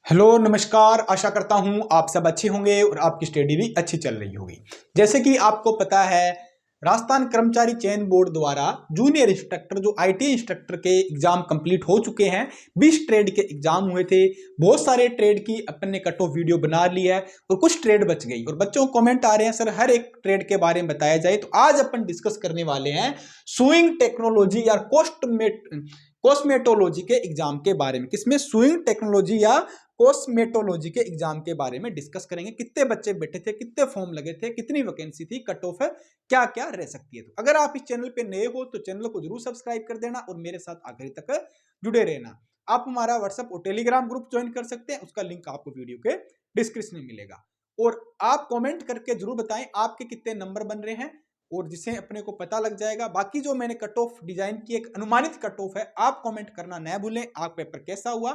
Hello नमस्कार। आशा करता हूं आप सब अच्छे होंगे और आपकी स्टडी भी अच्छी चल रही होगी। जैसे कि आपको पता है, राजस्थान कर्मचारी चयन बोर्ड द्वारा जूनियर इंस्ट्रक्टर जो आईटी इंस्ट्रक्टर के एग्जाम कंप्लीट हो चुके हैं। 20 ट्रेड के एग्जाम हुए थे। बहुत सारे ट्रेड की अपन ने कट ऑफ वीडियो बना ली है और कुछ ट्रेड बच गई और बच्चों को कमेंट आ रहे हैं सर हर एक ट्रेड के बारे में बताया जाए। तो आज अपन डिस्कस करने वाले हैं सुइंग टेक्नोलॉजी या कॉस्मेटोलॉजी के एग्जाम के बारे में। किसमें? सुइंग टेक्नोलॉजी या कॉस्मेटोलॉजी के एग्जाम के बारे में डिस्कस करेंगे। कितने बच्चे बैठे थे, कितने फॉर्म लगे थे, कितनी वैकेंसी थी, कट ऑफ है, क्या क्या रह सकती है। तो अगर आप इस चैनल पे नए हो तो चैनल को जरूर सब्सक्राइब कर देना और मेरे साथ आखिरी तक जुड़े रहना। आप हमारा व्हाट्सएप और टेलीग्राम ग्रुप ज्वाइन कर सकते हैं, उसका लिंक आपको वीडियो के डिस्क्रिप्शन में मिलेगा। और आप कॉमेंट करके जरूर बताएं आपके कितने नंबर बन रहे हैं और जिससे अपने को पता लग जाएगा। बाकी जो मैंने कट ऑफ डिजाइन की एक अनुमानित कट ऑफ है, आप कमेंट करना न भूलें आप पेपर कैसा हुआ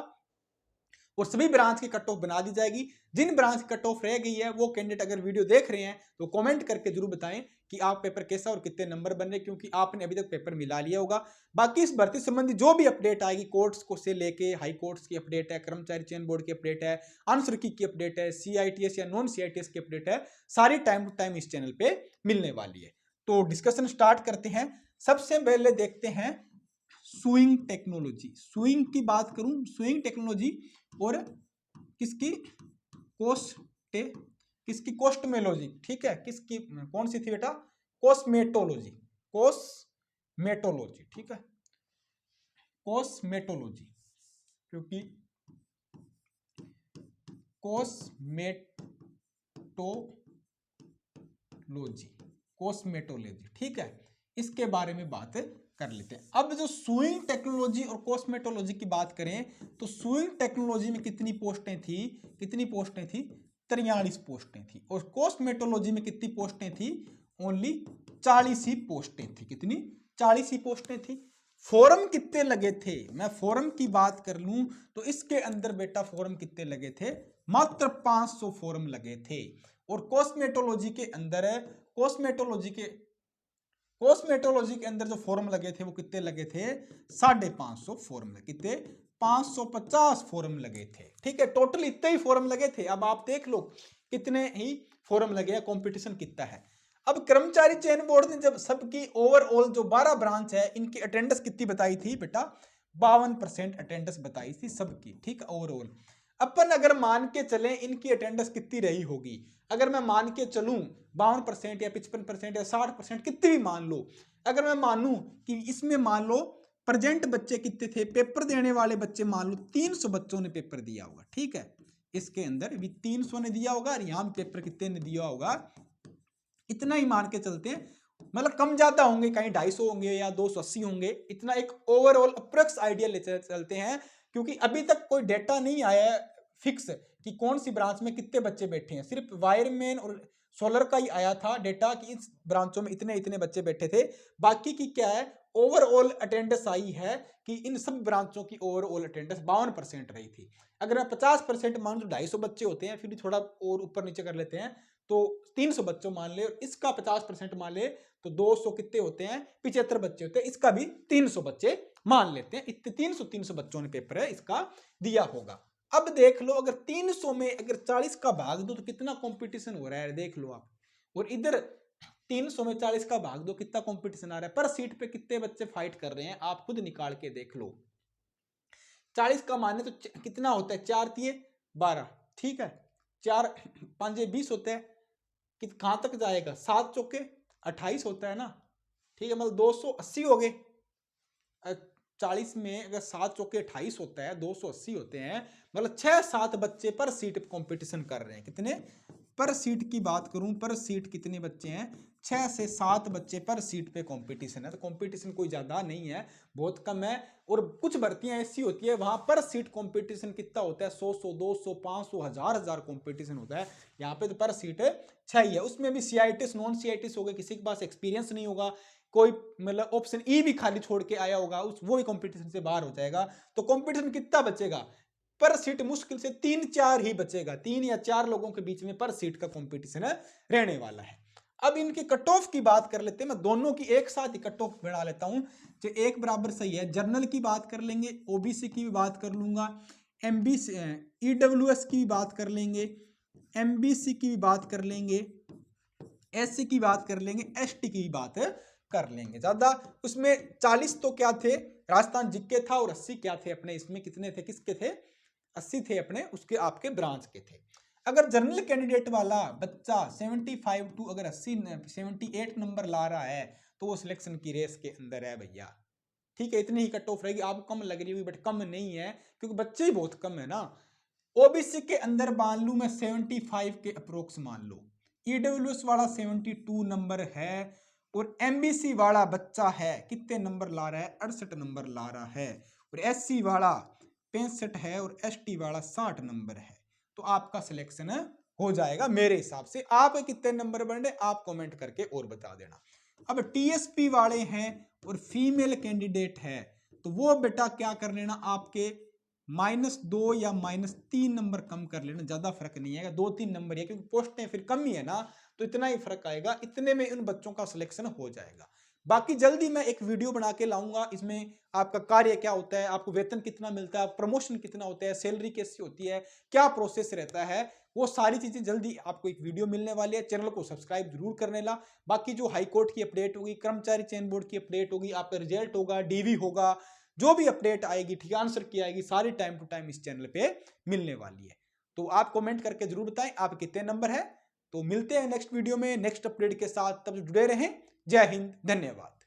और सभी ब्रांच की कट ऑफ बना दी जाएगी। जिन ब्रांच की कट ऑफ रह गई है वो कैंडिडेट अगर वीडियो देख रहे हैं तो कमेंट करके जरूर बताएं कि आप पेपर कैसा और कितने नंबर बन रहे, क्योंकि आपने अभी तक पेपर मिला लिया होगा। बाकी इस भर्ती संबंधी जो भी अपडेट आएगी, कोर्ट्स को से लेके हाई कोर्ट्स की अपडेट है, कर्मचारी चयन बोर्ड की अपडेट है, आंसर की अपडेट है, सीआईटीएस या नॉन सीआईटीएस की अपडेट है, सारी टाइम टू टाइम इस चैनल पे मिलने वाली है। तो डिस्कशन स्टार्ट करते हैं। सबसे पहले देखते हैं सुइंग टेक्नोलॉजी। सुइंग की बात करूं, सुइंग टेक्नोलॉजी और किसकी किसकी कॉस्मेटोलॉजी, ठीक है। किसकी कौन सी थी बेटा? कॉस्मेटोलॉजी। कॉस्मेटोलॉजी, ठीक है, कॉस्मेटोलॉजी। क्योंकि कॉस्मेटोलॉजी, ठीक है, इसके बारे में बात कर लेते हैं। अब जो सुइंग टेक्नोलॉजी और कॉस्मेटोलॉजी की बात करें तो सुइंग टेक्नोलॉजी में कितनी पोस्टें थी? 43 पोस्टें थी। और कॉस्मेटोलॉजी में कितनी पोस्टें थी? ओनली 40 ही पोस्टें थी। कितनी? 40 ही पोस्टें थी। फॉर्म कितने लगे थे? मैं फॉर्म की बात कर लूं तो इसके अंदर बेटा फॉर्म कितने लगे थे? मात्र 500 फॉर्म लगे थे। और कॉस्मेटोलॉजी के अंदर है, कॉस्मेटोलॉजी के अंदर जो फॉर्म लगे थे वो कितने लगे थे? 550 फॉर्म लगे। कितने? 550 फॉर्म लगे थे, ठीक है। टोटल इतने ही फॉर्म लगे थे। अब आप देख लो कितने ही फॉर्म लगे हैं, कंपटीशन कितना है। अब कर्मचारी चयन बोर्ड ने जब सबकी ओवरऑल जो 12 ब्रांच है इनकी अटेंडेंस कितनी बताई थी बेटा? 52% अटेंडेंस बताई थी सबकी, ठीक है, ओवरऑल। अपन अगर मान के चलें इनकी अटेंडेंस कितनी रही होगी, अगर मैं मान के चलूं 52% या 55% या 60%, कितनी भी मान लो, अगर मैं मानूं कि इसमें मान लो प्रेजेंट बच्चे कितने थे, पेपर देने वाले बच्चे मान लो 300 बच्चों ने पेपर दिया होगा, ठीक है। इसके अंदर भी 300 ने दिया होगा और यहां पेपर कितने ने दिया होगा, इतना ही मान के चलते हैं। मतलब कम ज्यादा होंगे, कहीं 250 होंगे या 280 होंगे, इतना एक ओवरऑल अप्रोक्स आइडिया ले चलते हैं। क्योंकि अभी तक कोई डेटा नहीं आया है फिक्स कि कौन सी ब्रांच में कितने बच्चे बैठे हैं। सिर्फ वायरमैन और सोलर का ही आया था डेटा कि इस ब्रांचों में इतने इतने बच्चे बैठे थे। बाकी की क्या है, ओवरऑल अटेंडेंस आई है कि इन सब ब्रांचों की ओवरऑल अटेंडेंस 52% रही थी। अगर मैं 50% मान लो, 250 बच्चे होते हैं, फिर थोड़ा और ऊपर नीचे कर लेते हैं तो 300 बच्चों मान ले और इसका 50% मान ले तो 200 कितने होते हैं? 75 बच्चे होते हैं। इसका भी 300 बच्चे मान लेते हैं। इतने 300 बच्चों ने पेपर है इसका दिया होगा। अब देख लो अगर 300 में अगर 40 का भाग दो तो कितना कंपटीशन हो रहा है, देख लो आप। और इधर 300 में 40 का भाग दो, कितना कंपटीशन आ रहा है, पर सीट पे कितने बच्चे फाइट कर रहे हैं आप खुद निकाल के देख लो। 40 का माने तो कितना होता है? 4 तिये 12, ठीक है, 4 5 20 होते हैं। कहां तक जाएगा? 7 चौके 28 होता है ना, ठीक है, मतलब 280 हो गए। 40 में अगर 7 चौके 28 होता है, 280 होते हैं, मतलब 6-7 बच्चे पर सीट कंपटीशन कर रहे हैं। कितने पर सीट की बात करूं, पर सीट कितने बच्चे हैं? 6 से 7 बच्चे पर सीट पे कंपटीशन है। तो कंपटीशन कोई ज्यादा नहीं है, बहुत कम है। और कुछ भर्तियां ऐसी होती है वहां पर सीट कंपटीशन कितना होता है? 100 200 500 1000 कंपटीशन होता है। यहाँ पे तो पर सीट 6 ही है। उसमें भी सीआईटीएस नॉन सीआईटीएस हो गए, किसी के पास एक्सपीरियंस नहीं होगा, कोई मतलब ऑप्शन ई भी खाली छोड़ के आया होगा, उस वो भी कंपटीशन से बाहर हो जाएगा। तो कंपटीशन कितना बचेगा? पर सीट मुश्किल से 3-4 ही बचेगा। 3 या 4 लोगों के बीच में पर सीट का कंपटीशन रहने वाला है। अब इनके कट ऑफ की बात कर लेते हैं। मैं दोनों की एक साथ ही कट ऑफ बढ़ा लेता हूं जो एक बराबर सही है। जर्नल की बात कर लेंगे, ओबीसी की भी बात कर लूंगा, एमबीसी ईडब्ल्यूएस की बात कर लेंगे, एमबीसी की भी बात कर लेंगे, एससी की बात कर लेंगे, एसटी की बात कर लेंगे। ज्यादा उसमें 40 तो क्या थे, राजस्थान जिक्के था, और 80 क्या थे अपने, इसमें कितने थे, किसके थे, 80 थे अपने उसके आपके ब्रांच के थे। अगर जनरल कैंडिडेट वाला बच्चा 75 टू अगर 80 78 नंबर ला रहा है तो वो सिलेक्शन की रेस के अंदर है भैया। ठीक है, इतनी ही कट ऑफ रहेगी, आपको कम लग रही होगी बट कम नहीं है, क्योंकि बच्चे ही बहुत कम है ना। ओबीसी के अंदर मान लू मैं 75 के अप्रोक्स मान लो, ईडब्ल्यूएस वाला 72 नंबर है, और एमबीसी वाला बच्चा है कितने नंबर ला रहा है, 68 नंबर ला रहा है, और एससी वाला 65 है, और एसटी वाला 60 नंबर है। तो आपका सिलेक्शन हो जाएगा मेरे हिसाब से। आप कितने नंबर बन रहे आप कमेंट करके और बता देना। अब टीएसपी वाले हैं और फीमेल कैंडिडेट है, तो वो बेटा क्या कर लेना, आपके -2 या -3 नंबर कम कर लेना, ज्यादा फर्क नहीं है, 2-3 नंबर है, क्योंकि पोस्टें फिर कम ही है ना, तो इतना ही फर्क आएगा, इतने में उन बच्चों का सिलेक्शन हो जाएगा। बाकी जल्दी मैं एक वीडियो बना के लाऊंगा, इसमें आपका कार्य क्या होता है, आपको वेतन कितना मिलता है, प्रमोशन कितना होता है, सैलरी कैसी होती है, क्या प्रोसेस रहता है, वो सारी चीजें जल्दी आपको एक वीडियो मिलने वाली है। चैनल को सब्सक्राइब जरूर करने ला। बाकी जो हाईकोर्ट की अपडेट होगी, कर्मचारी चयन बोर्ड की अपडेट होगी, आपका रिजल्ट होगा, डीवी होगा, जो भी अपडेट आएगी, ठीक आंसर की आएगी, सारी टाइम टू टाइम इस चैनल पे मिलने वाली है। तो आप कमेंट करके जरूर बताएं आप कितने नंबर है। तो मिलते हैं नेक्स्ट वीडियो में नेक्स्ट अपडेट के साथ, तब जुड़े रहें। जय हिंद, धन्यवाद।